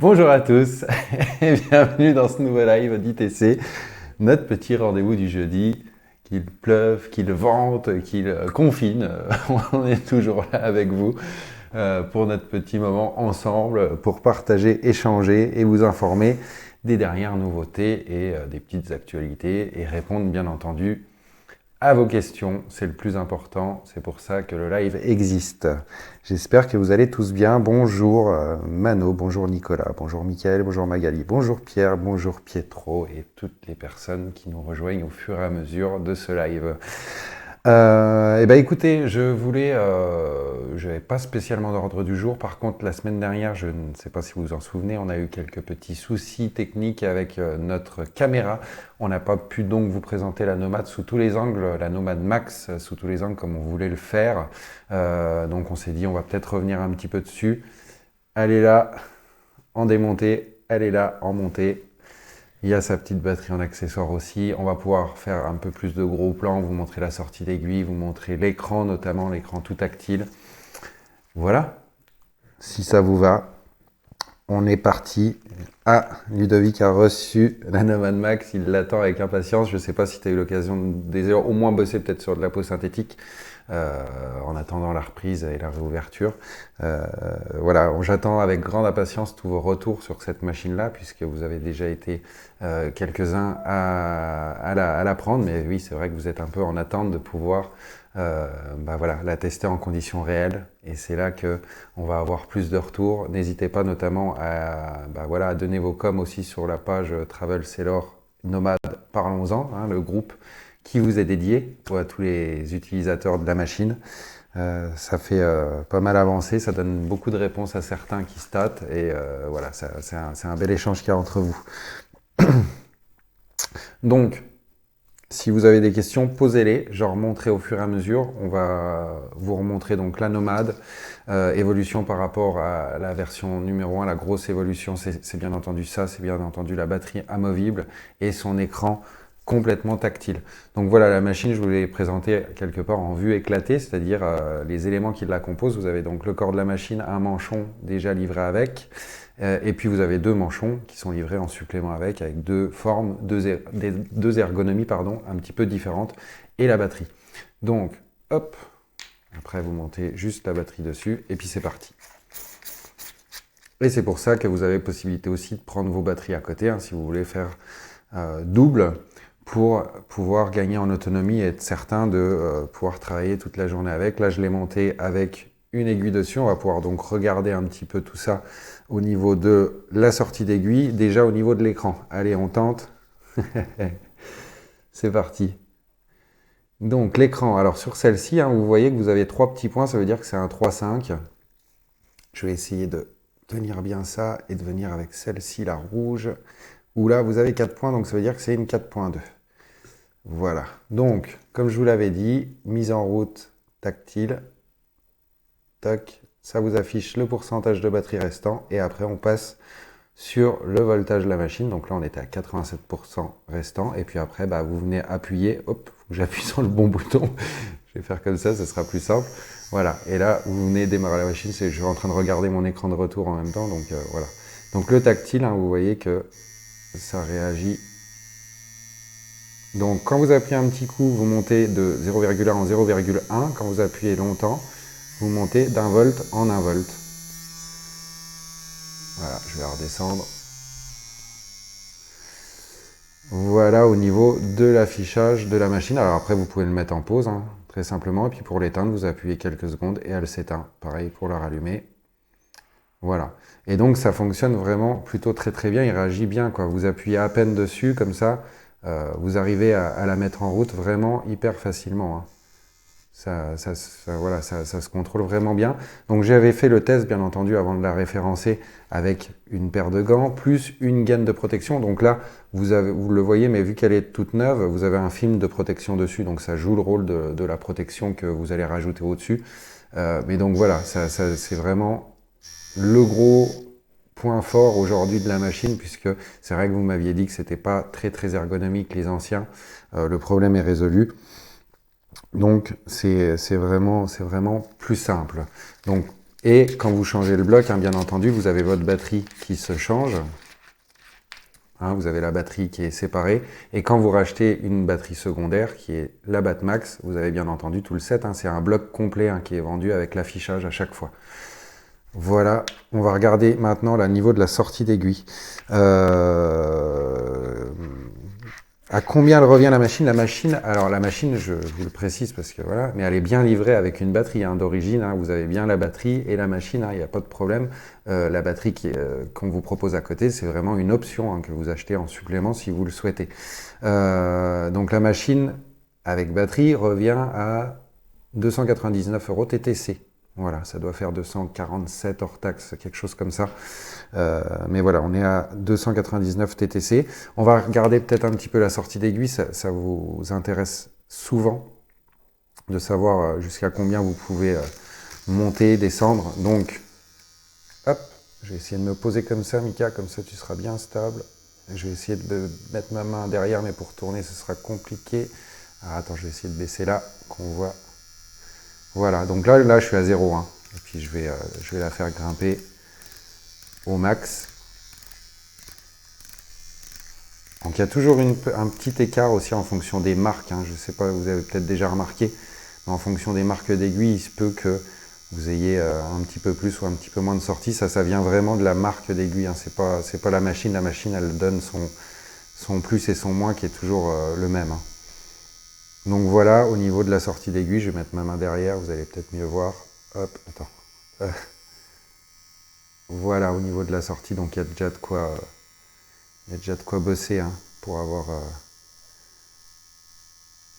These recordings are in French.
Bonjour à tous et bienvenue dans ce nouveau live d'ITC, notre petit rendez-vous du jeudi, qu'il pleuve, qu'il vente, qu'il confine, on est toujours là avec vous pour notre petit moment ensemble, pour partager, échanger et vous informer des dernières nouveautés et des petites actualités et répondre bien entendu à vos questions, c'est le plus important, c'est pour ça que le live existe. J'espère que vous allez tous bien. Bonjour Mano, bonjour Nicolas, bonjour Mickaël, bonjour Magali, bonjour Pierre, bonjour Pietro et toutes les personnes qui nous rejoignent au fur et à mesure de ce live. Écoutez, je n'avais pas spécialement d'ordre du jour. Par contre, la semaine dernière, je ne sais pas si vous vous en souvenez, on a eu quelques petits soucis techniques avec notre caméra. On n'a pas pu donc vous présenter la Nomad sous tous les angles, la Nomad Max sous tous les angles comme on voulait le faire. Donc on s'est dit, on va peut-être revenir un petit peu dessus. Elle est là en démontée, elle est là en montée. Il y a sa petite batterie en accessoire aussi. On va pouvoir faire un peu plus de gros plans, vous montrer la sortie d'aiguille, vous montrer l'écran, notamment l'écran tout tactile. Voilà. Si ça vous va, on est parti. Ah, Ludovic a reçu la Nomad Max, il l'attend avec impatience. Je ne sais pas si tu as eu l'occasion au moins bosser peut-être sur de la peau synthétique en attendant la reprise et la réouverture. Voilà, j'attends avec grande impatience tous vos retours sur cette machine-là, puisque vous avez déjà été quelques-uns à la prendre. Mais oui, c'est vrai que vous êtes un peu en attente de pouvoir la tester en conditions réelles. Et c'est là qu'on va avoir plus de retours. N'hésitez pas notamment à donner vos coms aussi sur la page Travel Sailor Nomad Parlons-en, le groupe qui vous est dédié à tous les utilisateurs de la machine. Ça fait pas mal avancer, ça donne beaucoup de réponses à certains qui statent et voilà, c'est un bel échange qu'il y a entre vous. Donc, si vous avez des questions, posez-les, je remonterai au fur et à mesure. On va vous remontrer donc la Nomad, évolution par rapport à la version numéro 1, la grosse évolution, c'est bien entendu ça, c'est bien entendu la batterie amovible et son écran complètement tactile. Donc voilà, la machine, je vous l'ai présentée quelque part en vue éclatée, c'est-à-dire les éléments qui la composent. Vous avez donc le corps de la machine, un manchon déjà livré avec, et puis vous avez deux manchons qui sont livrés en supplément avec deux formes, deux ergonomies un petit peu différentes, et la batterie. Donc, hop, après vous montez juste la batterie dessus, et puis c'est parti. Et c'est pour ça que vous avez possibilité aussi de prendre vos batteries à côté, si vous voulez faire double, pour pouvoir gagner en autonomie et être certain de pouvoir travailler toute la journée avec. Là, je l'ai monté avec une aiguille dessus. On va pouvoir donc regarder un petit peu tout ça au niveau de la sortie d'aiguille, déjà au niveau de l'écran. Allez, on tente. C'est parti. Donc l'écran, alors sur celle-ci, vous voyez que vous avez 3 petits points, ça veut dire que c'est un 3,5. Je vais essayer de tenir bien ça et de venir avec celle-ci, la rouge, où là vous avez 4 points, donc ça veut dire que c'est une 4.2. Voilà, donc comme je vous l'avais dit, mise en route tactile, toc, ça vous affiche le pourcentage de batterie restant et après on passe sur le voltage de la machine. Donc là on était à 87% restant et puis après vous venez appuyer, hop, faut que j'appuie sur le bon bouton, je vais faire comme ça sera plus simple. Voilà, et là vous venez démarrer la machine, je suis en train de regarder mon écran de retour en même temps, donc voilà. Donc le tactile, vous voyez que ça réagit. Donc quand vous appuyez un petit coup, vous montez de 0,1 en 0,1. Quand vous appuyez longtemps, vous montez d'1 volt en 1 volt. Voilà, je vais redescendre. Voilà au niveau de l'affichage de la machine. Alors après, vous pouvez le mettre en pause, très simplement. Et puis pour l'éteindre, vous appuyez quelques secondes et elle s'éteint. Pareil pour la rallumer. Voilà. Et donc ça fonctionne vraiment plutôt très très bien. Il réagit bien, quoi. Vous appuyez à peine dessus, comme ça. Vous arrivez à la mettre en route vraiment hyper facilement. Ça se contrôle vraiment bien. Donc j'avais fait le test, bien entendu, avant de la référencer avec une paire de gants, plus une gaine de protection. Donc là, vous le voyez, mais vu qu'elle est toute neuve, vous avez un film de protection dessus. Donc ça joue le rôle de la protection que vous allez rajouter au-dessus. Mais donc voilà, c'est vraiment le gros point fort aujourd'hui de la machine, puisque c'est vrai que vous m'aviez dit que c'était pas très très ergonomique les anciens. Le problème est résolu. Donc c'est vraiment plus simple. Donc Et quand vous changez le bloc, hein, bien entendu, vous avez votre batterie qui se change. Hein, vous avez la batterie qui est séparée. Et quand vous rachetez une batterie secondaire, qui est la Batmax, vous avez bien entendu tout le set. Hein, c'est un bloc complet hein, qui est vendu avec l'affichage à chaque fois. Voilà, on va regarder maintenant le niveau de la sortie d'aiguille. À combien elle revient la machine? Alors la machine, je vous le précise parce que voilà, mais elle est bien livrée avec une batterie hein, d'origine. Hein, vous avez bien la batterie et la machine, il n'y a pas de problème. La batterie qu'on vous propose à côté, c'est vraiment une option hein, que vous achetez en supplément si vous le souhaitez. Donc la machine avec batterie revient à 299 € TTC. Voilà, ça doit faire 247 hors taxe, quelque chose comme ça. Mais voilà, on est à 299 TTC. On va regarder peut-être un petit peu la sortie d'aiguille, ça vous intéresse souvent de savoir jusqu'à combien vous pouvez monter, descendre. Donc, hop, je vais essayer de me poser comme ça, Mika, comme ça tu seras bien stable. Je vais essayer de mettre ma main derrière, mais pour tourner, ce sera compliqué. Alors, attends, je vais essayer de baisser là, qu'on voit. Voilà, donc là je suis à 0. Hein. Et puis je vais la faire grimper au max. Donc il y a toujours un petit écart aussi en fonction des marques. Hein. Je ne sais pas, vous avez peut-être déjà remarqué, mais en fonction des marques d'aiguilles, il se peut que vous ayez un petit peu plus ou un petit peu moins de sortie. Ça vient vraiment de la marque d'aiguille. Hein. C'est pas la machine. La machine, elle donne son plus et son moins qui est toujours le même. Hein. Donc voilà, au niveau de la sortie d'aiguille, je vais mettre ma main derrière, vous allez peut-être mieux voir. Hop, attends. Voilà, au niveau de la sortie, donc il y a déjà de quoi bosser hein, pour avoir...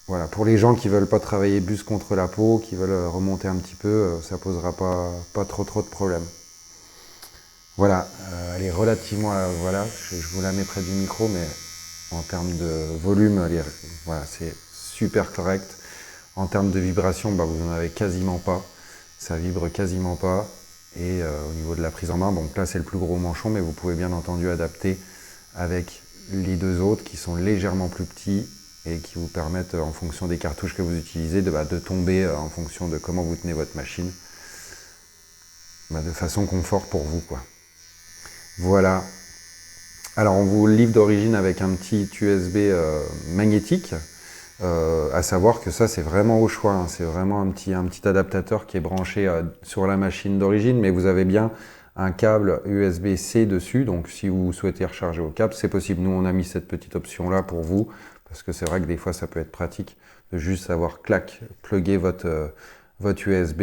Voilà, pour les gens qui veulent pas travailler bus contre la peau, qui veulent remonter un petit peu, ça posera pas trop de problèmes. Voilà, elle est relativement... voilà, je vous la mets près du micro, mais en termes de volume, voilà, c'est super correct. En termes de vibration, vous n'en avez quasiment pas. Ça vibre quasiment pas. Et au niveau de la prise en main, donc là c'est le plus gros manchon, mais vous pouvez bien entendu adapter avec les deux autres qui sont légèrement plus petits et qui vous permettent, en fonction des cartouches que vous utilisez, de tomber en fonction de comment vous tenez votre machine, de façon confort pour vous, quoi. Voilà. Alors on vous livre d'origine avec un petit USB magnétique. À savoir que ça c'est vraiment au choix, hein. C'est vraiment un petit adaptateur qui est branché sur la machine d'origine, mais vous avez bien un câble USB-C dessus, donc si vous souhaitez recharger au câble, c'est possible. Nous on a mis cette petite option là pour vous, parce que c'est vrai que des fois ça peut être pratique de juste savoir plugger votre USB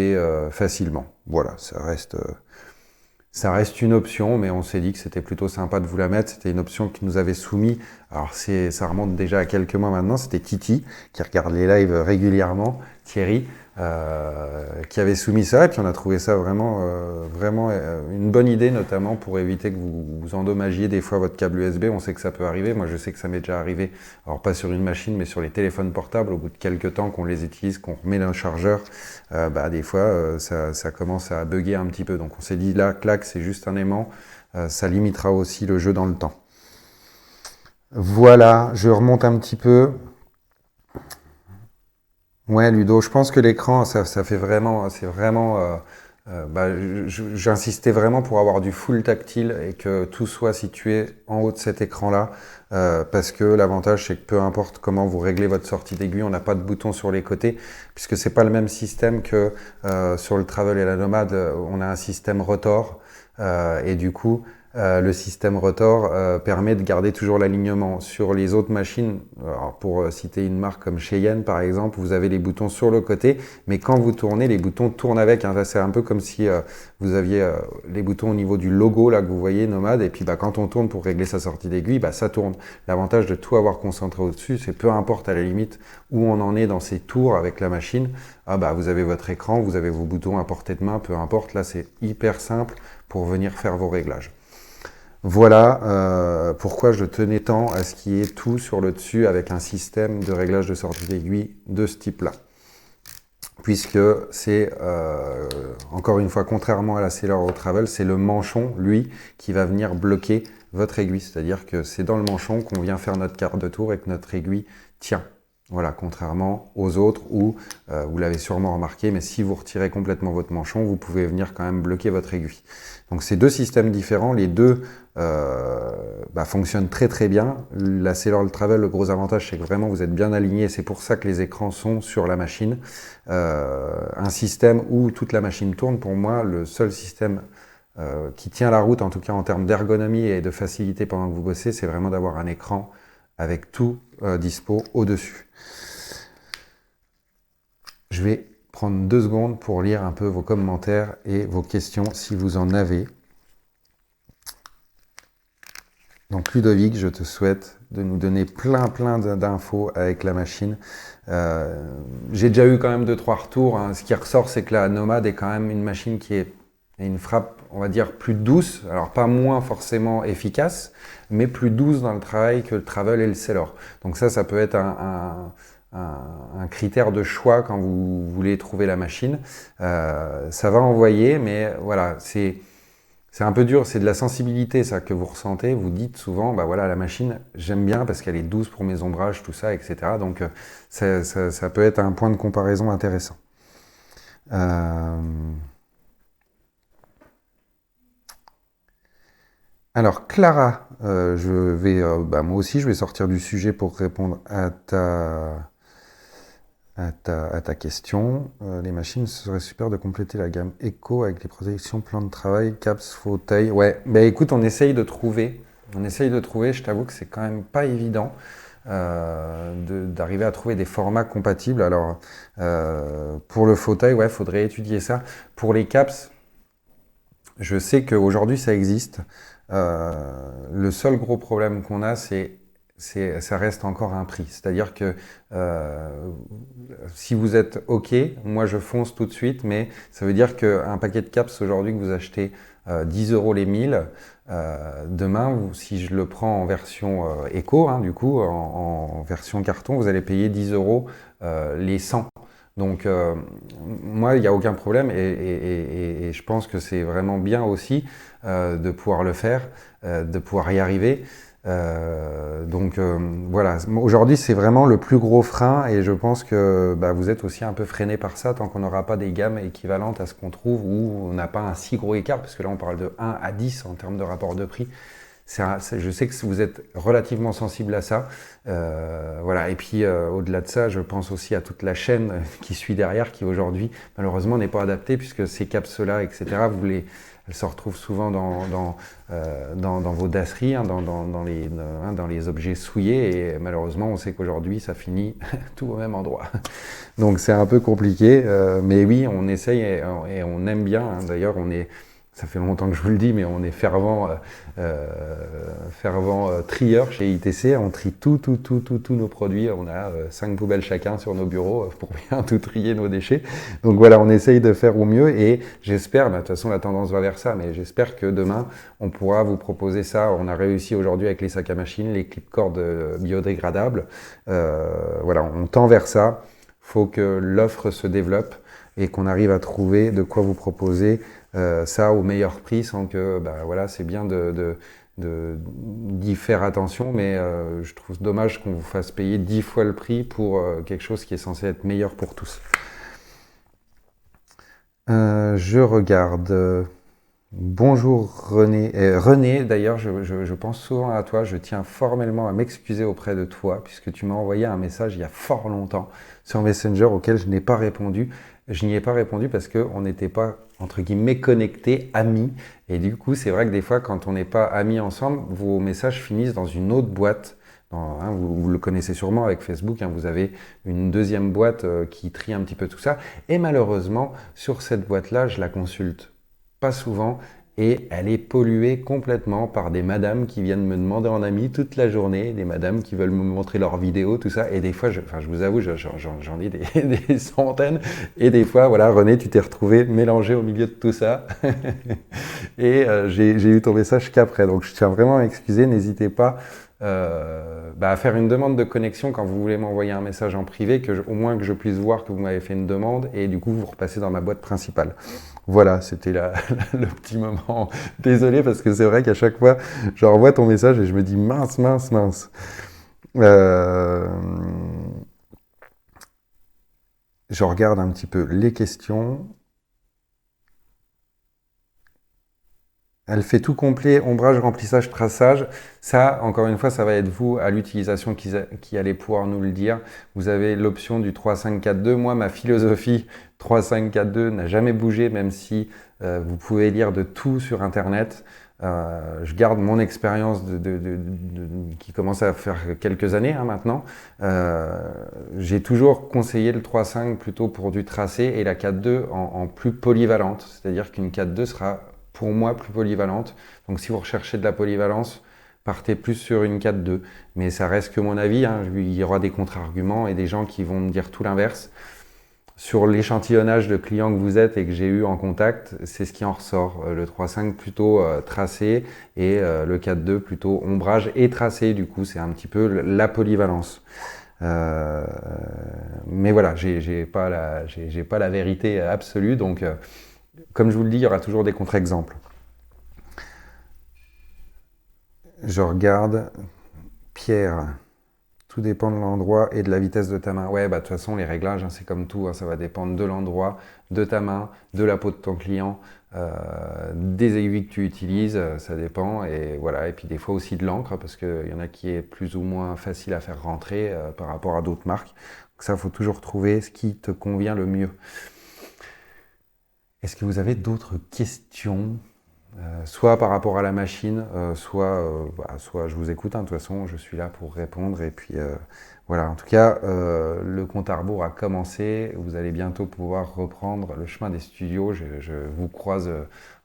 facilement. Voilà, ça reste une option, mais on s'est dit que c'était plutôt sympa de vous la mettre. C'était une option qui nous avait soumis. Alors ça remonte déjà à quelques mois maintenant. C'était Titi qui regarde les lives régulièrement, Thierry, qui avait soumis ça. Et puis on a trouvé ça vraiment une bonne idée, notamment pour éviter que vous endommagiez des fois votre câble USB. On sait que ça peut arriver. Moi, je sais que ça m'est déjà arrivé. Alors pas sur une machine, mais sur les téléphones portables. Au bout de quelques temps qu'on les utilise, qu'on remet dans le chargeur, des fois ça commence à bugger un petit peu. Donc on s'est dit là, clac, c'est juste un aimant. Ça limitera aussi le jeu dans le temps. Voilà, je remonte un petit peu. Ouais, Ludo, je pense que l'écran, ça fait vraiment, c'est vraiment. J'insistais vraiment pour avoir du full tactile et que tout soit situé en haut de cet écran-là, parce que l'avantage c'est que peu importe comment vous réglez votre sortie d'aiguille, on n'a pas de bouton sur les côtés, puisque c'est pas le même système que sur le Travel et la Nomade. On a un système rotor et du coup. Le système rotor permet de garder toujours l'alignement. Sur les autres machines, alors pour citer une marque comme Cheyenne par exemple, vous avez les boutons sur le côté, mais quand vous tournez, les boutons tournent avec. Hein. C'est un peu comme si vous aviez les boutons au niveau du logo là que vous voyez, Nomade, et puis quand on tourne pour régler sa sortie d'aiguille, ça tourne. L'avantage de tout avoir concentré au-dessus, c'est peu importe à la limite où on en est dans ces tours avec la machine, vous avez votre écran, vous avez vos boutons à portée de main, peu importe, là c'est hyper simple pour venir faire vos réglages. Voilà pourquoi je tenais tant à ce qu'il y ait tout sur le dessus avec un système de réglage de sortie d'aiguille de ce type-là. Puisque c'est, encore une fois, contrairement à la Sailor au Travel, c'est le manchon, lui, qui va venir bloquer votre aiguille. C'est-à-dire que c'est dans le manchon qu'on vient faire notre quart de tour et que notre aiguille tient. Voilà, contrairement aux autres où, vous l'avez sûrement remarqué, mais si vous retirez complètement votre manchon, vous pouvez venir quand même bloquer votre aiguille. Donc c'est deux systèmes différents, les deux fonctionnent très très bien. La Sailor Travel, le gros avantage, c'est que vraiment vous êtes bien aligné, c'est pour ça que les écrans sont sur la machine. Un système où toute la machine tourne, pour moi, le seul système qui tient la route, en tout cas en termes d'ergonomie et de facilité pendant que vous bossez, c'est vraiment d'avoir un écran avec tout dispo au-dessus. Je vais prendre 2 secondes pour lire un peu vos commentaires et vos questions si vous en avez. Donc Ludovic, je te souhaite de nous donner plein d'infos avec la machine. J'ai déjà eu quand même 2-3 retours. Hein. Ce qui ressort, c'est que la Nomad est quand même une machine qui est une frappe, on va dire, plus douce. Alors pas moins forcément efficace, mais plus douce dans le travail que le Travel et le Sailor. Donc ça peut être un critère de choix quand vous voulez trouver la machine. Ça va envoyer, mais voilà, c'est un peu dur, c'est de la sensibilité ça que vous ressentez. Vous dites souvent, bah voilà, la machine, j'aime bien parce qu'elle est douce pour mes ombrages, tout ça, etc. Donc ça peut être un point de comparaison intéressant. Alors Clara, moi aussi je vais sortir du sujet pour répondre à ta question. Les machines, ce serait super de compléter la gamme Eco avec les protections, plan de travail, caps, fauteuil. Ouais, écoute, on essaye de trouver. Je t'avoue que c'est quand même pas évident d'arriver à trouver des formats compatibles. Alors, pour le fauteuil, ouais, faudrait étudier ça. Pour les caps, je sais qu'aujourd'hui ça existe. Le seul gros problème qu'on a, ça reste encore un prix. C'est-à-dire que si vous êtes OK, moi je fonce tout de suite, mais ça veut dire qu'un paquet de caps aujourd'hui que vous achetez 10 € les 1000, demain, si je le prends en version éco, hein, du coup, en version carton, vous allez payer 10 € les 100. Donc moi, il n'y a aucun problème et je pense que c'est vraiment bien aussi de pouvoir le faire, de pouvoir y arriver. Voilà, aujourd'hui c'est vraiment le plus gros frein et je pense que vous êtes aussi un peu freiné par ça tant qu'on n'aura pas des gammes équivalentes à ce qu'on trouve où on n'a pas un si gros écart, parce que là on parle de 1 à 10 en termes de rapport de prix. Je sais que vous êtes relativement sensible à ça. Voilà. Et puis au-delà de ça, je pense aussi à toute la chaîne qui suit derrière, qui aujourd'hui malheureusement n'est pas adaptée, puisque ces caps-là, etc., elles se retrouvent souvent dans vos dasseries, hein, dans les objets souillés, et malheureusement on sait qu'aujourd'hui ça finit tout au même endroit. Donc c'est un peu compliqué, mais oui, on essaye et on aime bien. Hein. D'ailleurs, ça fait longtemps que je vous le dis, mais on est fervent trieur chez ITC. On trie tous nos produits. On a 5 poubelles chacun sur nos bureaux pour bien tout trier nos déchets. Donc voilà, on essaye de faire au mieux et j'espère, de toute façon la tendance va vers ça, mais j'espère que demain on pourra vous proposer ça. On a réussi aujourd'hui avec les sacs à machine, les clips-cordes biodégradables. Voilà, on tend vers ça. Il faut que l'offre se développe et qu'on arrive à trouver de quoi vous proposer ça au meilleur prix, sans que, voilà, c'est bien d'y faire attention, mais je trouve dommage qu'on vous fasse payer 10 fois le prix pour quelque chose qui est censé être meilleur pour tous. Je regarde. Bonjour René. René, d'ailleurs, je pense souvent à toi. Je tiens formellement à m'excuser auprès de toi, puisque tu m'as envoyé un message il y a fort longtemps sur Messenger auquel je n'ai pas répondu. Je n'y ai pas répondu parce qu'on n'était pas, entre guillemets, connectés, amis. Et du coup, c'est vrai que des fois, quand on n'est pas amis ensemble, vos messages finissent dans une autre boîte. Vous le connaissez sûrement avec Facebook, hein, vous avez une deuxième boîte qui trie un petit peu tout ça. Et malheureusement, sur cette boîte-là, je la consulte pas souvent et elle est polluée complètement par des madames qui viennent me demander en ami toute la journée, des madames qui veulent me montrer leurs vidéos, tout ça. Et des fois, je vous avoue, j'en ai des centaines. Et des fois, voilà, René, tu t'es retrouvé mélangé au milieu de tout ça. Et j'ai eu ton message qu'après. Donc, je tiens vraiment à m'excuser. N'hésitez pas à faire une demande de connexion quand vous voulez m'envoyer un message en privé, au moins que je puisse voir que vous m'avez fait une demande et du coup, vous repassez dans ma boîte principale. Voilà, c'était le petit moment. Désolé parce que c'est vrai qu'à chaque fois, je renvoie ton message et je me dis mince. Je regarde un petit peu les questions. Elle fait tout complet, ombrage, remplissage, traçage. Ça, encore une fois, ça va être vous à l'utilisation qui allez pouvoir nous le dire. Vous avez l'option du 3-5-4-2. Moi, ma philosophie 3-5-4-2 n'a jamais bougé, même si vous pouvez lire de tout sur Internet. Je garde mon expérience qui commence à faire quelques années maintenant. J'ai toujours conseillé le 3-5 plutôt pour du tracé et la 4-2 en plus polyvalente. C'est-à-dire qu'une 4-2 sera pour moi plus polyvalente. Donc si vous recherchez de la polyvalence, partez plus sur une 4-2. Mais ça reste que mon avis, hein. Il y aura des contre-arguments et des gens qui vont me dire tout l'inverse. Sur l'échantillonnage de clients que vous êtes et que j'ai eu en contact, c'est ce qui en ressort. Le 3-5 plutôt tracé et le 4-2 plutôt ombrage et tracé. Du coup, c'est un petit peu la polyvalence. Mais voilà, j'ai pas la vérité absolue. Donc, comme je vous le dis, il y aura toujours des contre-exemples. Je regarde. Pierre. Tout dépend de l'endroit et de la vitesse de ta main. Ouais, bah de toute façon, les réglages, hein, c'est comme tout, hein, ça va dépendre de l'endroit, de ta main, de la peau de ton client, des aiguilles que tu utilises, ça dépend. Et voilà, et puis des fois aussi de l'encre, parce qu'il y en a qui est plus ou moins facile à faire rentrer par rapport à d'autres marques. Donc ça, il faut toujours trouver ce qui te convient le mieux. Est-ce que vous avez d'autres questions? Soit par rapport à la machine, soit je vous écoute, hein, de toute façon je suis là pour répondre et puis voilà, en tout cas le compte à rebours a commencé, vous allez bientôt pouvoir reprendre le chemin des studios, je vous croise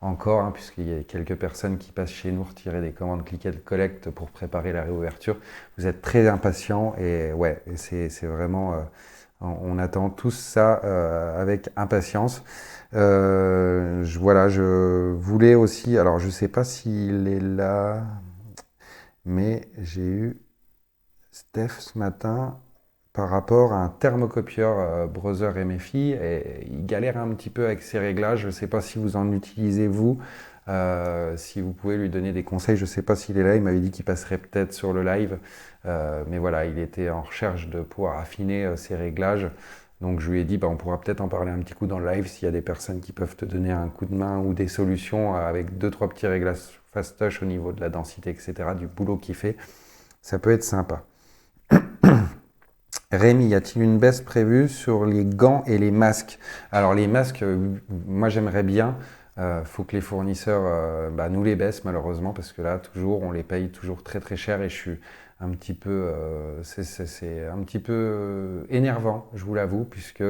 encore hein, puisqu'il y a quelques personnes qui passent chez nous retirer des commandes click and collect pour préparer la réouverture, vous êtes très impatients et ouais, c'est vraiment, on attend tous ça avec impatience. Voilà, je voulais aussi, alors je sais pas s'il est là, mais j'ai eu Steph ce matin par rapport à un thermocopieur Brother MFI et il galère un petit peu avec ses réglages. Je ne sais pas si vous en utilisez vous, si vous pouvez lui donner des conseils. Je ne sais pas s'il est là, il m'avait dit qu'il passerait peut-être sur le live, mais voilà, il était en recherche de pouvoir affiner ses réglages. Donc je lui ai dit, bah, on pourra peut-être en parler un petit coup dans le live s'il y a des personnes qui peuvent te donner un coup de main ou des solutions avec 2-3 petits réglages fast touch au niveau de la densité, etc., du boulot qu'il fait. Ça peut être sympa. Rémi, y a-t-il une baisse prévue sur les gants et les masques? Alors les masques, moi j'aimerais bien. Faut que les fournisseurs nous les baissent malheureusement parce que là toujours on les paye toujours très très cher et je suis un petit peu c'est un petit peu énervant, je vous l'avoue, puisque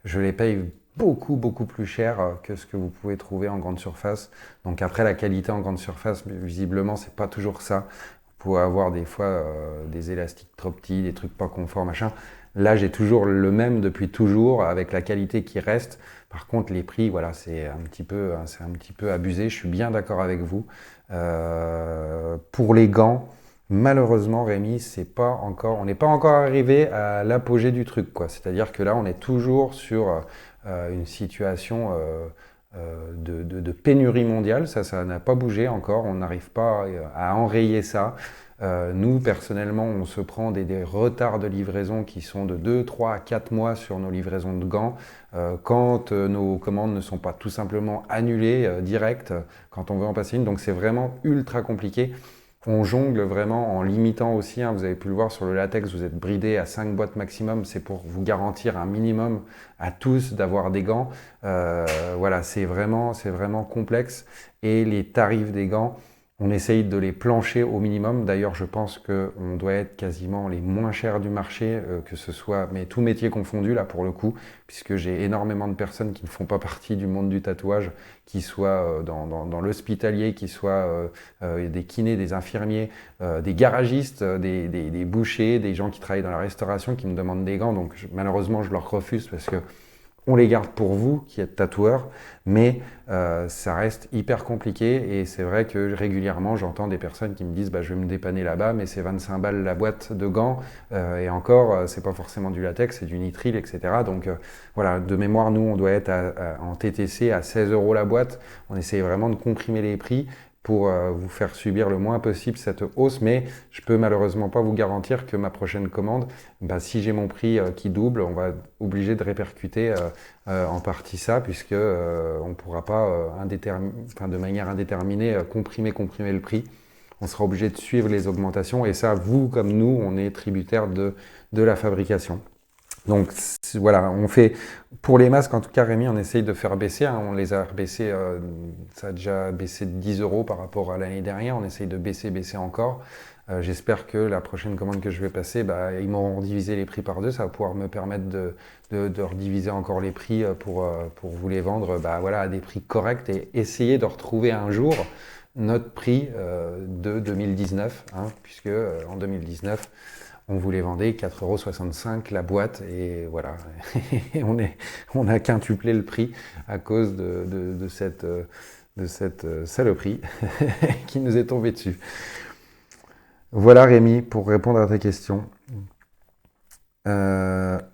je les paye beaucoup plus cher que ce que vous pouvez trouver en grande surface. Donc après la qualité en grande surface, visiblement c'est pas toujours ça. Vous pouvez avoir des fois des élastiques trop petits, des trucs pas conformes, machin. Là, j'ai toujours le même depuis toujours, avec la qualité qui reste. Par contre, les prix, voilà, c'est un petit peu abusé. Je suis bien d'accord avec vous. Pour les gants, malheureusement, Rémi, on n'est pas encore arrivé à l'apogée du truc, quoi. C'est-à-dire que là, on est toujours sur une situation de pénurie mondiale. Ça n'a pas bougé encore. On n'arrive pas à enrayer ça. Nous, personnellement, on se prend des retards de livraison qui sont de 2, 3, 4 mois sur nos livraisons de gants. Quand nos commandes ne sont pas tout simplement annulées direct quand on veut en passer une. Donc c'est vraiment ultra compliqué. On jongle vraiment en limitant aussi, hein, vous avez pu le voir sur le latex, vous êtes bridé à 5 boîtes maximum, c'est pour vous garantir un minimum à tous d'avoir des gants. Voilà, c'est vraiment complexe et les tarifs des gants, on essaye de les plancher au minimum. D'ailleurs, je pense qu'on doit être quasiment les moins chers du marché, que ce soit, mais tout métier confondu là pour le coup, puisque j'ai énormément de personnes qui ne font pas partie du monde du tatouage, qui soient dans l'hospitalier, qui soient des kinés, des infirmiers, des garagistes, des bouchers, des gens qui travaillent dans la restauration, qui me demandent des gants. Donc malheureusement, je leur refuse parce que on les garde pour vous qui êtes tatoueur, mais ça reste hyper compliqué et c'est vrai que régulièrement j'entends des personnes qui me disent je vais me dépanner là-bas mais c'est 25 balles la boîte de gants et encore c'est pas forcément du latex, c'est du nitrile, etc. Donc voilà, de mémoire nous on doit être en TTC à 16 € la boîte, on essaye vraiment de comprimer les prix pour vous faire subir le moins possible cette hausse, mais je peux malheureusement pas vous garantir que ma prochaine commande, si j'ai mon prix qui double, on va être obligé de répercuter en partie ça, puisque on ne pourra pas de manière indéterminée comprimer le prix. On sera obligé de suivre les augmentations, et ça, vous comme nous, on est tributaire de la fabrication. Donc voilà, on fait pour les masques, en tout cas Rémi, on essaye de faire baisser, hein, on les a baissés, ça a déjà baissé de 10 € par rapport à l'année dernière, on essaye de baisser encore. J'espère que la prochaine commande que je vais passer, ils m'auront divisé les prix par deux, ça va pouvoir me permettre de rediviser encore les prix pour vous les vendre à des prix corrects et essayer de retrouver un jour notre prix de 2019, hein, puisque en 2019, on vous les vendait 4,65 € la boîte, et voilà, on a quintuplé le prix à cause de cette saloperie qui nous est tombée dessus. Voilà Rémi, pour répondre à ta question.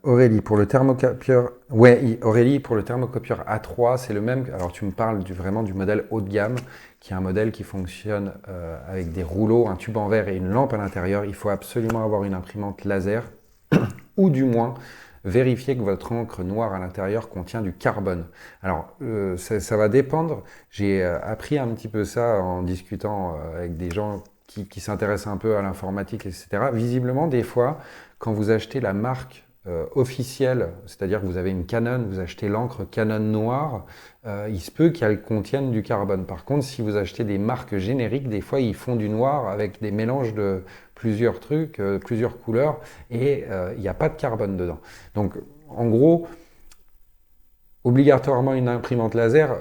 Aurélie, pour le thermocopieur, Aurélie, pour le thermocopieur A3, c'est le même. Alors tu me parles vraiment du modèle haut de gamme, qui est un modèle qui fonctionne avec des rouleaux, un tube en verre et une lampe à l'intérieur. Il faut absolument avoir une imprimante laser, ou du moins vérifier que votre encre noire à l'intérieur contient du carbone. Alors ça va dépendre. J'ai appris un petit peu ça en discutant avec des gens qui s'intéressent un peu à l'informatique, etc. Visiblement, des fois, quand vous achetez la marque officielle, c'est-à-dire que vous avez une Canon, vous achetez l'encre Canon noire, il se peut qu'elle contienne du carbone. Par contre, si vous achetez des marques génériques, des fois, ils font du noir avec des mélanges de plusieurs trucs, plusieurs couleurs, et il n'y a pas de carbone dedans. Donc, en gros, obligatoirement une imprimante laser,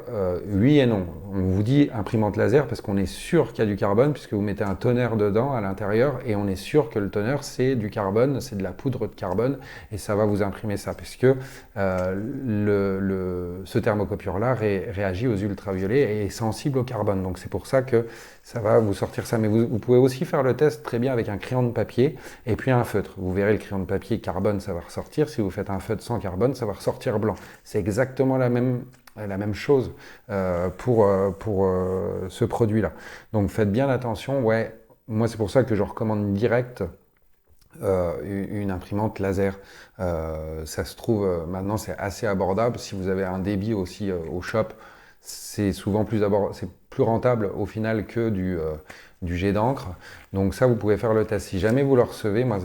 oui et non. On vous dit imprimante laser parce qu'on est sûr qu'il y a du carbone, puisque vous mettez un toner dedans à l'intérieur, et on est sûr que le toner c'est du carbone, c'est de la poudre de carbone, et ça va vous imprimer ça, puisque ce thermocopieur-là réagit aux ultraviolets et est sensible au carbone. Donc c'est pour ça que ça va vous sortir ça. Mais vous pouvez aussi faire le test très bien avec un crayon de papier et puis un feutre. Vous verrez, le crayon de papier carbone, ça va ressortir. Si vous faites un feutre sans carbone, ça va ressortir blanc. C'est exactement la même chose pour ce produit-là. Donc faites bien attention. Ouais, moi c'est pour ça que je recommande direct une imprimante laser. Ça se trouve maintenant, c'est assez abordable. Si vous avez un débit aussi au shop, c'est souvent c'est plus rentable au final que du jet d'encre. Donc ça, vous pouvez faire le test. Si jamais vous le recevez, moi,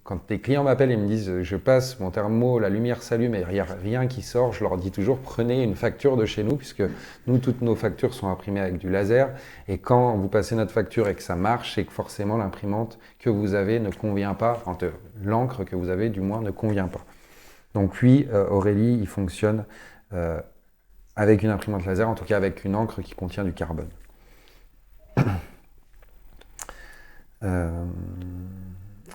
quand des clients m'appellent et me disent je passe mon thermo, la lumière s'allume et il n'y a rien qui sort, je leur dis toujours prenez une facture de chez nous, puisque nous, toutes nos factures sont imprimées avec du laser. Et quand vous passez notre facture et que ça marche, c'est que forcément l'imprimante que vous avez ne convient pas, enfin, l'encre que vous avez du moins ne convient pas. Donc oui, Aurélie, il fonctionne avec une imprimante laser, en tout cas avec une encre qui contient du carbone.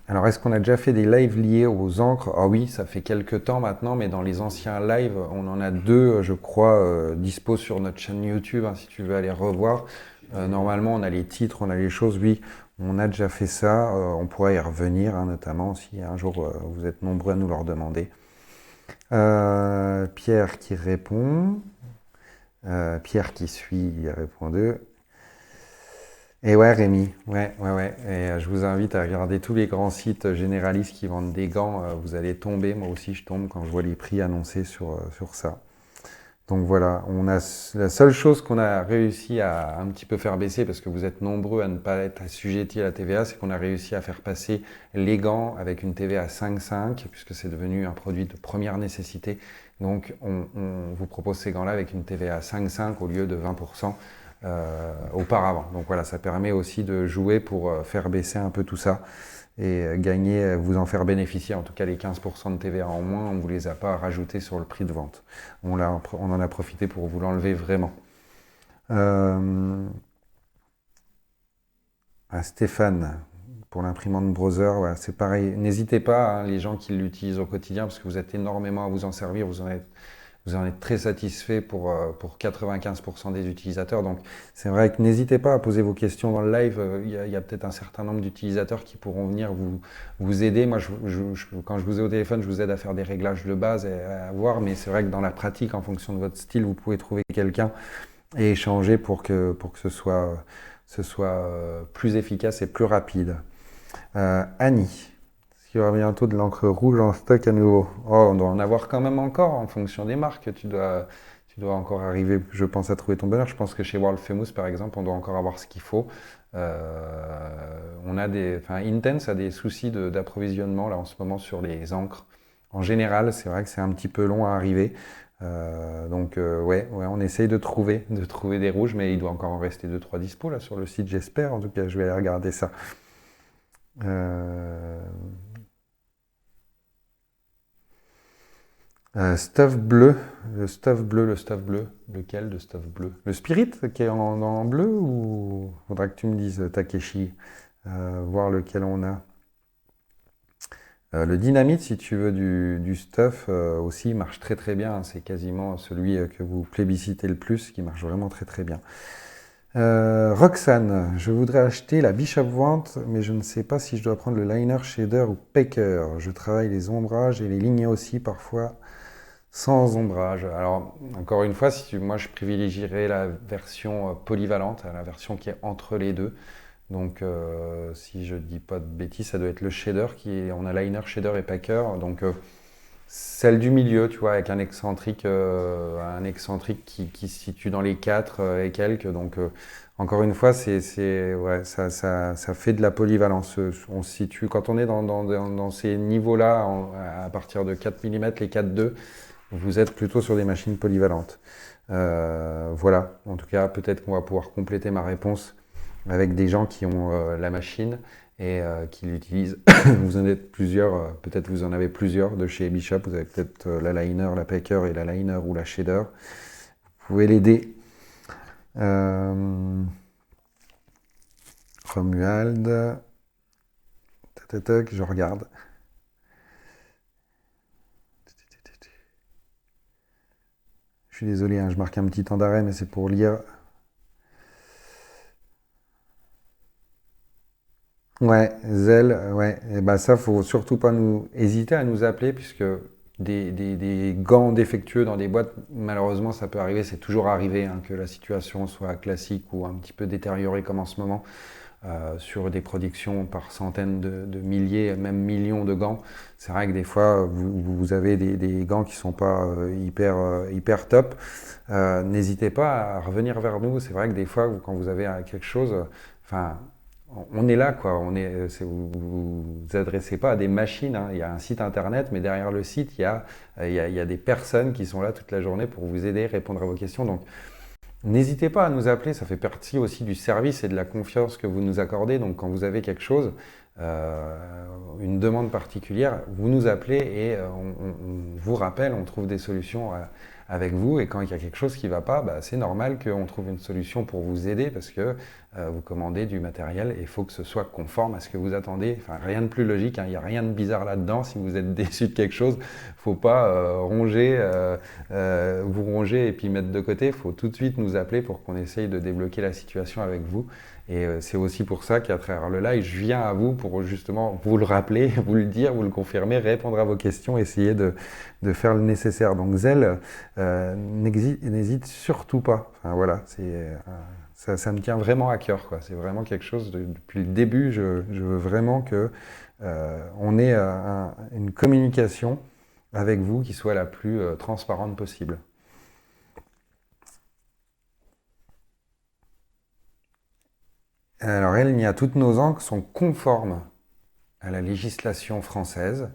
Alors, est-ce qu'on a déjà fait des lives liés aux encres? Ah oui, ça fait quelques temps maintenant, mais dans les anciens lives, on en a deux, je crois, dispo sur notre chaîne YouTube, hein, si tu veux aller revoir. Normalement, on a les titres, on a les choses, oui, on a déjà fait ça. On pourra y revenir, hein, notamment si un jour vous êtes nombreux à nous le demander. Pierre qui répond. Pierre qui suit, il a répondu. Et ouais, Rémi, ouais. Et je vous invite à regarder tous les grands sites généralistes qui vendent des gants. Vous allez tomber, moi aussi je tombe quand je vois les prix annoncés sur ça. Donc voilà, la seule chose qu'on a réussi à un petit peu faire baisser, parce que vous êtes nombreux à ne pas être assujettis à la TVA, c'est qu'on a réussi à faire passer les gants avec une TVA à 5,5, puisque c'est devenu un produit de première nécessité. Donc on vous propose ces gants-là avec une TVA à 5,5 au lieu de 20% auparavant. Donc voilà, ça permet aussi de jouer pour faire baisser un peu tout ça et gagner, vous en faire bénéficier. En tout cas, les 15% de TVA en moins, on ne vous les a pas rajoutés sur le prix de vente. On en a profité pour vous l'enlever vraiment. Stéphane, pour l'imprimante Browser, ouais, c'est pareil. N'hésitez pas, hein, les gens qui l'utilisent au quotidien, parce que vous êtes énormément à vous en servir, vous en êtes très satisfait pour 95% des utilisateurs. Donc c'est vrai que n'hésitez pas à poser vos questions dans le live. Il y a peut-être un certain nombre d'utilisateurs qui pourront venir vous aider. Moi, quand je vous ai au téléphone, je vous aide à faire des réglages de base et à voir. Mais c'est vrai que dans la pratique, en fonction de votre style, vous pouvez trouver quelqu'un et échanger pour que ce soit plus efficace et plus rapide. Annie, est-ce qu'il y aura bientôt de l'encre rouge en stock à nouveau? Oh, on doit en avoir quand même encore en fonction des marques. Tu dois encore arriver, je pense, à trouver ton bonheur. Je pense que chez World Famous, par exemple, on doit encore avoir ce qu'il faut. Intense a des soucis d'approvisionnement là en ce moment sur les encres. En général, c'est vrai que c'est un petit peu long à arriver. Ouais, on essaye de trouver des rouges, mais il doit encore en rester 2-3 dispo là sur le site, j'espère. En tout cas, je vais aller regarder ça. Euh, Stuff bleu, le stuff bleu, lequel de stuff bleu? Le spirit qui est en bleu ou faudra que tu me dises, Takeshi, voir lequel on a. Le dynamite, si tu veux du stuff, aussi marche très très bien, hein. C'est quasiment celui que vous plébiscitez le plus, qui marche vraiment très très bien. Roxane, je voudrais acheter la Bishop Wand, mais je ne sais pas si je dois prendre le liner, shader ou packer. Je travaille les ombrages et les lignes aussi parfois sans ombrage. Alors, encore une fois, moi je privilégierais la version polyvalente, la version qui est entre les deux. Donc, si je dis pas de bêtises, ça doit être le shader on a liner, shader et packer. Donc, celle du milieu, tu vois, avec un excentrique qui se situe dans les 4 et quelques. Donc, encore une fois, ouais, ça fait de la polyvalence. On se situe, quand on est dans ces niveaux-là, à partir de 4 mm, les 4,2, vous êtes plutôt sur des machines polyvalentes. Voilà, en tout cas, peut-être qu'on va pouvoir compléter ma réponse avec des gens qui ont la machine et qui l'utilisent. Vous en êtes plusieurs, peut-être vous en avez plusieurs de chez Bishop. Vous avez peut-être la liner, la packer et la liner ou la shader. Vous pouvez l'aider. Romuald. Je regarde. Je suis désolé, hein, je marque un petit temps d'arrêt, mais c'est pour lire. Ouais, Zelle, ouais. Et ben ça, faut surtout pas hésiter à nous appeler, puisque des gants défectueux dans des boîtes, malheureusement, ça peut arriver. C'est toujours arrivé, hein, que la situation soit classique ou un petit peu détériorée comme en ce moment, sur des productions par centaines de milliers, même millions de gants. C'est vrai que des fois, vous avez des gants qui sont pas hyper top. N'hésitez pas à revenir vers nous. C'est vrai que des fois, quand vous avez quelque chose, enfin, on est là, quoi. Vous adressez pas à des machines, hein. Il y a un site internet, mais derrière le site, il y a des personnes qui sont là toute la journée pour vous aider, répondre à vos questions. Donc, n'hésitez pas à nous appeler. Ça fait partie aussi du service et de la confiance que vous nous accordez. Donc, quand vous avez quelque chose, euh, une demande particulière, vous nous appelez et on vous rappelle, on trouve des solutions avec vous. Et quand il y a quelque chose qui ne va pas, bah, c'est normal qu'on trouve une solution pour vous aider, parce que vous commandez du matériel et il faut que ce soit conforme à ce que vous attendez. Enfin, rien de plus logique, hein. Il n'y a rien de bizarre là-dedans. Si vous êtes déçu de quelque chose, il ne faut pas vous ronger et puis mettre de côté. Il faut tout de suite nous appeler pour qu'on essaye de débloquer la situation avec vous. Et c'est aussi pour ça qu'à travers le live, je viens à vous pour justement vous le rappeler, vous le dire, vous le confirmer, répondre à vos questions, essayer de faire le nécessaire. Donc Zelle, n'hésite surtout pas. Enfin, voilà, ça me tient vraiment à cœur, quoi. C'est vraiment quelque chose, depuis le début, je veux vraiment que on ait une communication avec vous qui soit la plus transparente possible. Alors, toutes nos encres sont conformes à la législation française.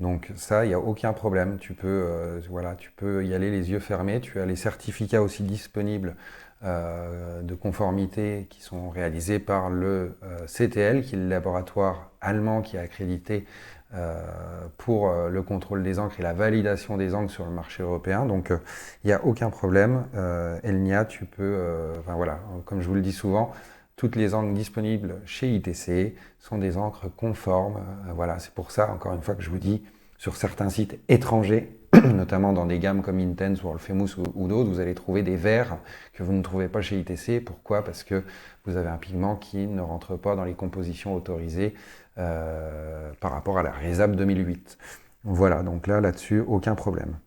Donc ça, il n'y a aucun problème. Tu peux y aller les yeux fermés. Tu as les certificats aussi disponibles de conformité qui sont réalisés par le CTL, qui est le laboratoire allemand qui est accrédité pour le contrôle des encres et la validation des encres sur le marché européen. Donc il n'y a aucun problème. Elnia, tu peux, enfin voilà, comme je vous le dis souvent, toutes les encres disponibles chez ITC sont des encres conformes. Voilà, c'est pour ça, encore une fois, que je vous dis, sur certains sites étrangers, notamment dans des gammes comme Intense, World Famous ou d'autres, vous allez trouver des verres que vous ne trouvez pas chez ITC. Pourquoi? Parce que vous avez un pigment qui ne rentre pas dans les compositions autorisées par rapport à la RESAB 2008. Voilà, donc là-dessus, aucun problème.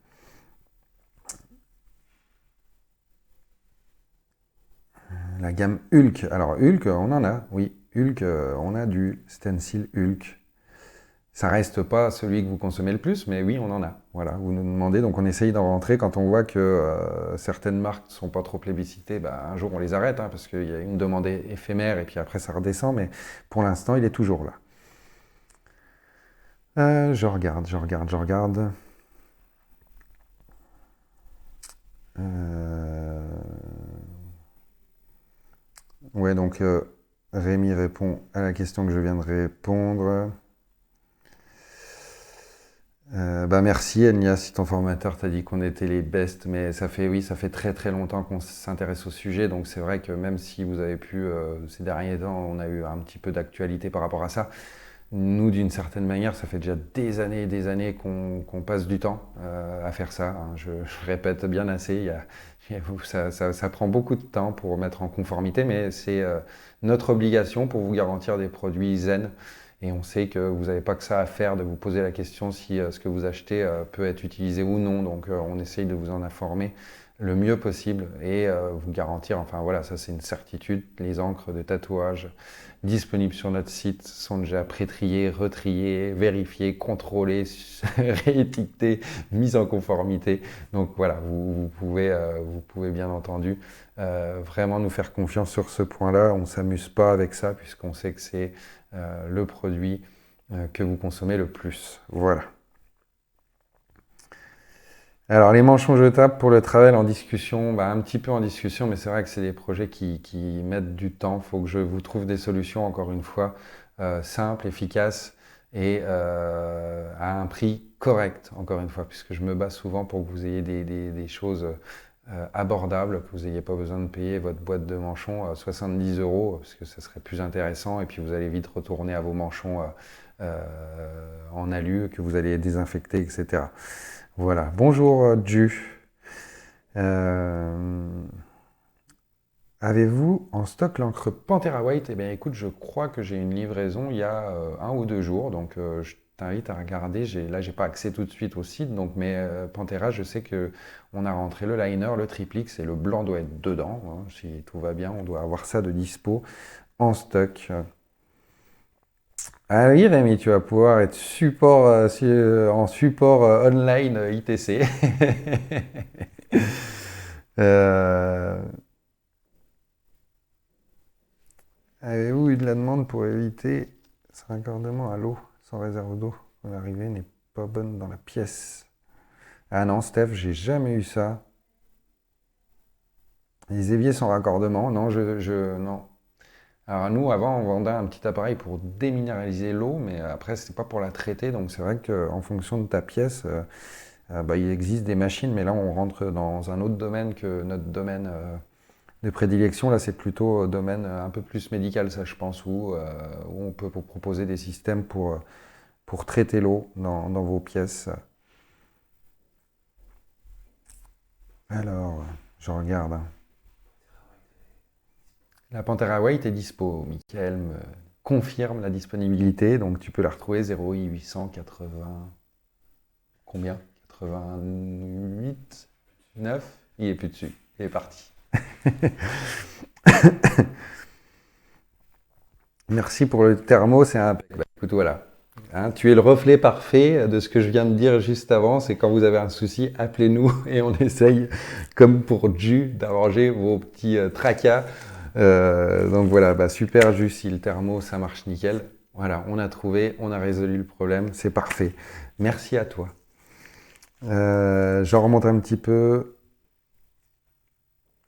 La gamme Hulk. Alors Hulk, on en a, oui. Hulk, on a du stencil Hulk. Ça reste pas celui que vous consommez le plus, mais oui, on en a. Voilà, vous nous demandez, donc on essaye d'en rentrer. Quand on voit que certaines marques ne sont pas trop plébiscitées, bah, un jour on les arrête, hein, parce qu'il y a une demande éphémère et puis après ça redescend, mais pour l'instant il est toujours là. Je regarde. Ouais, donc Rémi répond à la question que je viens de répondre. Bah merci Enya, si ton formateur t'a dit qu'on était les best, mais ça fait très très longtemps qu'on s'intéresse au sujet, donc c'est vrai que même si vous avez pu, ces derniers temps, on a eu un petit peu d'actualité par rapport à ça, nous d'une certaine manière, ça fait déjà des années et des années qu'on passe du temps à faire ça, hein. Je répète bien assez, ça prend beaucoup de temps pour mettre en conformité, mais c'est notre obligation pour vous garantir des produits zen. Et on sait que vous n'avez pas que ça à faire de vous poser la question si ce que vous achetez peut être utilisé ou non. Donc on essaye de vous en informer le mieux possible et vous garantir, enfin voilà, ça c'est une certitude, les encres de tatouage disponibles sur notre site sont déjà pré-triées, retriées, vérifiées, contrôlées, réétiquetées, mises en conformité. Donc voilà, vous pouvez bien entendu vraiment nous faire confiance sur ce point-là. On ne s'amuse pas avec ça puisqu'on sait que c'est le produit que vous consommez le plus. Voilà. Alors les manchons jetables pour le travel en discussion, bah, un petit peu en discussion, mais c'est vrai que c'est des projets qui mettent du temps. Il faut que je vous trouve des solutions, encore une fois, simples, efficaces et à un prix correct, encore une fois, puisque je me bats souvent pour que vous ayez des choses abordables, que vous n'ayez pas besoin de payer votre boîte de manchons 70 euros, parce que ça serait plus intéressant, et puis vous allez vite retourner à vos manchons en alu que vous allez désinfecter, etc. Voilà. Bonjour Ju. Avez-vous en stock l'encre Panthera White? Eh bien écoute, je crois que j'ai une livraison il y a 1 ou 2 jours, donc je t'invite à regarder. Là, j'ai pas accès tout de suite au site, donc mais Panthera, je sais que on a rentré le liner, le triplix et le blanc doit être dedans, hein. Si tout va bien, on doit avoir ça de dispo en stock. Ah oui, Rémi, tu vas pouvoir être support, en support online ITC. Euh, Avez-vous eu de la demande pour éviter ce raccordement à l'eau sans réserve d'eau quand l'arrivée n'est pas bonne dans la pièce? Ah non, Steph, j'ai jamais eu ça. Les éviers sans raccordement, non, non. Alors nous, avant, on vendait un petit appareil pour déminéraliser l'eau, mais après, c'est pas pour la traiter, donc c'est vrai qu'en fonction de ta pièce, bah, il existe des machines, mais là, on rentre dans un autre domaine que notre domaine de prédilection. Là, c'est plutôt domaine un peu plus médical, ça, je pense, où on peut vous proposer des systèmes pour traiter l'eau dans vos pièces. Alors, je regarde, hein. La Panthera White est dispo. Michael me confirme la disponibilité, donc tu peux la retrouver 08 880. Combien? 88, 9. Il est plus dessus. Il est parti. Merci pour le thermo, c'est un. Bah, écoute, voilà. Hein, tu es le reflet parfait de ce que je viens de dire juste avant. C'est quand vous avez un souci, appelez-nous et on essaye, comme pour Ju, d'arranger vos petits tracas. Donc voilà, bah super Ju, si le thermo ça marche nickel. Voilà, on a trouvé, on a résolu le problème, c'est parfait. Merci à toi. J'en remonte un petit peu.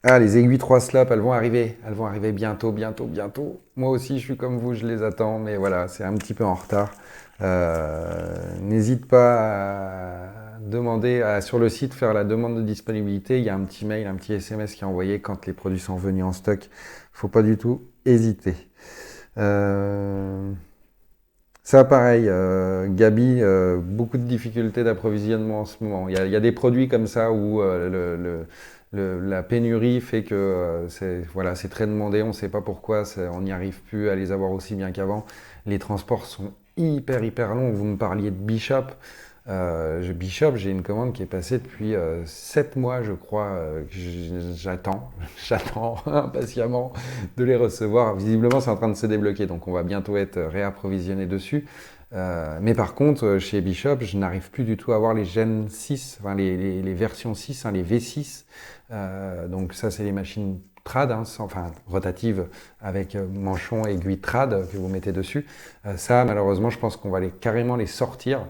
Ah, les aiguilles 3 slope, elles vont arriver. Elles vont arriver bientôt, bientôt, bientôt. Moi aussi, je suis comme vous, je les attends, mais voilà, c'est un petit peu en retard. N'hésite pas à demander sur le site, faire la demande de disponibilité. Il y a un petit mail, un petit SMS qui est envoyé quand les produits sont venus en stock. Faut pas du tout hésiter. Ça, pareil, Gabi, beaucoup de difficultés d'approvisionnement en ce moment. Il y a des produits comme ça où la pénurie fait que voilà, c'est très demandé, on ne sait pas pourquoi, on n'y arrive plus à les avoir aussi bien qu'avant. Les transports sont hyper longs. Vous me parliez de Bishop. Bishop, j'ai une commande qui est passée depuis 7 mois, je crois, que j'attends, j'attends impatiemment de les recevoir. Visiblement, c'est en train de se débloquer, donc on va bientôt être réapprovisionné dessus. Mais par contre, chez Bishop, je n'arrive plus du tout à avoir les Gen 6, enfin les versions 6, hein, les V6. Donc ça, c'est les machines trad, hein, enfin rotatives avec manchon et aiguille trad que vous mettez dessus. Ça, malheureusement, je pense qu'on va carrément les sortir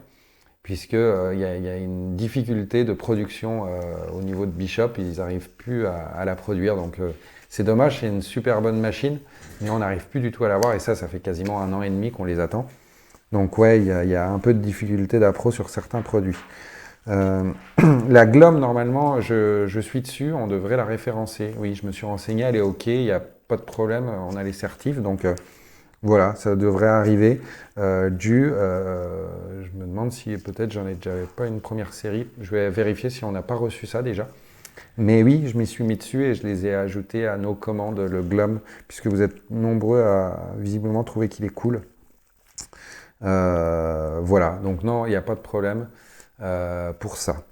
puisque y a une difficulté de production au niveau de Bishop, ils n'arrivent plus à la produire. Donc c'est dommage, c'est une super bonne machine, mais on n'arrive plus du tout à l'avoir et ça fait quasiment 1 an et demi qu'on les attend. Donc ouais, y a un peu de difficulté d'appro sur certains produits. Euh, la Glom, normalement, je suis dessus, on devrait la référencer. Oui, je me suis renseigné, elle est OK, il n'y a pas de problème, on a les certifs, donc voilà, ça devrait arriver. Je me demande si peut-être j'en ai déjà pas une première série, je vais vérifier si on n'a pas reçu ça déjà. Mais oui, je m'y suis mis dessus et je les ai ajoutés à nos commandes, le Glom, puisque vous êtes nombreux à visiblement trouver qu'il est cool. Voilà, donc non, il n'y a pas de problème pour ça.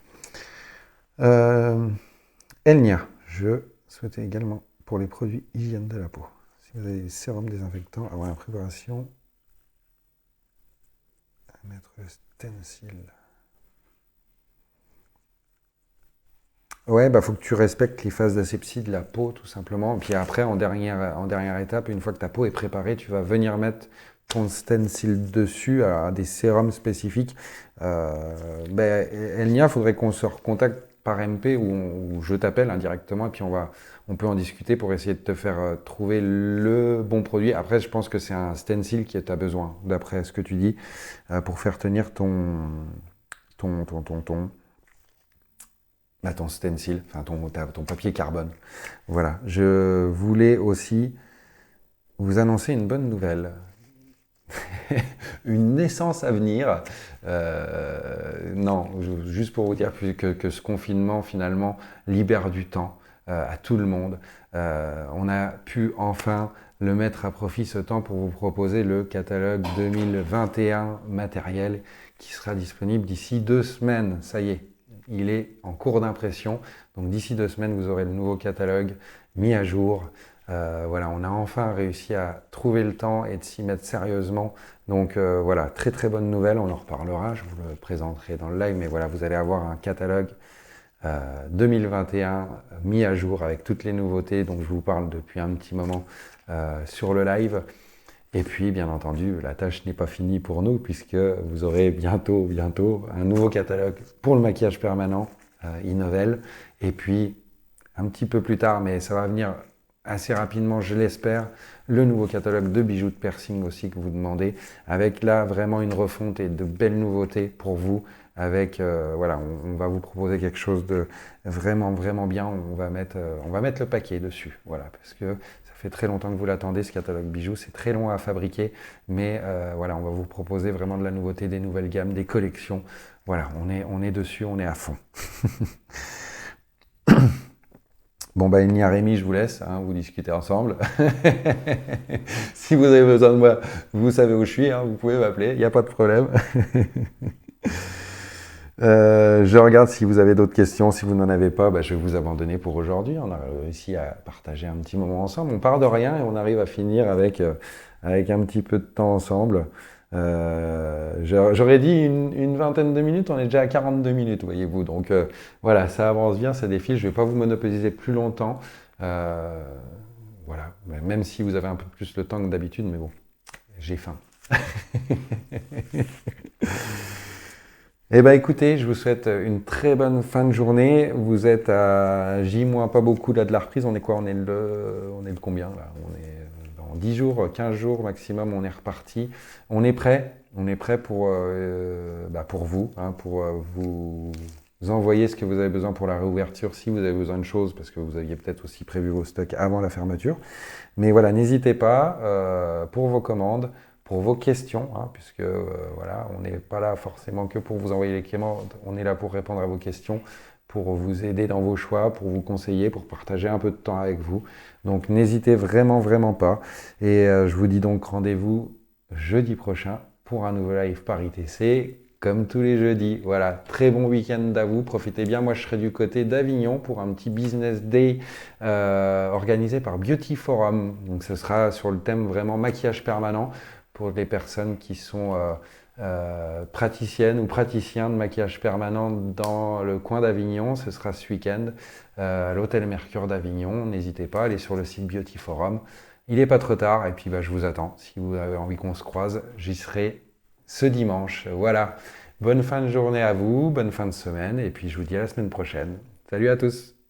Elnia, je souhaitais également pour les produits hygiène de la peau. Si vous avez des sérums désinfectants avant la préparation, à mettre le stencil. Ouais, bah faut que tu respectes les phases d'asepsie de la peau tout simplement. Puis après, en dernière étape, une fois que ta peau est préparée, tu vas venir mettre ton stencil dessus à des sérums spécifiques. Elnia, faudrait qu'on se recontacte par MP ou je t'appelle indirectement et puis on peut en discuter pour essayer de te faire trouver le bon produit. Après, je pense que c'est un stencil qui tu as besoin, d'après ce que tu dis, pour faire tenir ton stencil, enfin ton papier carbone. Voilà. Je voulais aussi vous annoncer une bonne nouvelle. Une naissance à venir. Non, juste pour vous dire que ce confinement finalement libère du temps à tout le monde. On a pu enfin le mettre à profit ce temps pour vous proposer le catalogue 2021 matériel qui sera disponible d'ici 2 semaines. Ça y est, il est en cours d'impression. Donc d'ici 2 semaines, vous aurez le nouveau catalogue mis à jour. Voilà, on a enfin réussi à trouver le temps et de s'y mettre sérieusement. Donc voilà, très très bonne nouvelle, on en reparlera, je vous le présenterai dans le live, mais voilà, vous allez avoir un catalogue 2021 mis à jour avec toutes les nouveautés dont je vous parle depuis un petit moment sur le live. Et puis, bien entendu, la tâche n'est pas finie pour nous puisque vous aurez bientôt un nouveau catalogue pour le maquillage permanent, Innovel. Et puis, un petit peu plus tard, mais ça va venir assez rapidement, je l'espère, le nouveau catalogue de bijoux de piercing aussi que vous demandez, avec là vraiment une refonte et de belles nouveautés pour vous. Avec voilà, on va vous proposer quelque chose de vraiment vraiment bien. On va mettre le paquet dessus, voilà, parce que ça fait très longtemps que vous l'attendez ce catalogue bijoux. C'est très long à fabriquer, mais voilà, on va vous proposer vraiment de la nouveauté, des nouvelles gammes, des collections. Voilà, on est dessus, on est à fond. Bon, bah, Enya Rémi, je vous laisse, hein, vous discutez ensemble. Si vous avez besoin de moi, vous savez où je suis, hein, vous pouvez m'appeler, il n'y a pas de problème. Je regarde si vous avez d'autres questions. Si vous n'en avez pas, bah, je vais vous abandonner pour aujourd'hui. On a réussi à partager un petit moment ensemble. On part de rien et on arrive à finir avec un petit peu de temps ensemble. J'aurais dit une vingtaine de minutes, on est déjà à 42 minutes, voyez-vous. Donc voilà, ça avance bien, ça défile. Je ne vais pas vous monopoliser plus longtemps. Voilà, même si vous avez un peu plus le temps que d'habitude, mais bon, j'ai faim. Eh bien écoutez, je vous souhaite une très bonne fin de journée. Vous êtes à J- pas beaucoup là de la reprise. On est quoi? On est le combien là? On est dans 10 jours, 15 jours maximum, on est reparti. On est prêt. On est prêt pour vous, hein, pour vous envoyer ce que vous avez besoin pour la réouverture si vous avez besoin de choses, parce que vous aviez peut-être aussi prévu vos stocks avant la fermeture. Mais voilà, n'hésitez pas pour vos commandes, pour vos questions, hein, puisque voilà, on n'est pas là forcément que pour vous envoyer les commandes, on est là pour répondre à vos questions, pour vous aider dans vos choix, pour vous conseiller, pour partager un peu de temps avec vous. Donc n'hésitez vraiment, vraiment pas. Et je vous dis donc rendez-vous jeudi prochain pour un nouveau live par ITC. comme tous les jeudis. Voilà, très bon week-end à vous, profitez bien. Moi, je serai du côté d'Avignon pour un petit business day organisé par Beauty Forum. Donc, ce sera sur le thème vraiment maquillage permanent pour les personnes qui sont praticiennes ou praticiens de maquillage permanent dans le coin d'Avignon. Ce sera ce week-end à l'Hôtel Mercure d'Avignon. N'hésitez pas, allez sur le site Beauty Forum. Il n'est pas trop tard et puis je vous attends. Si vous avez envie qu'on se croise, j'y serai ce dimanche. Voilà. Bonne fin de journée à vous, bonne fin de semaine et puis je vous dis à la semaine prochaine. Salut à tous!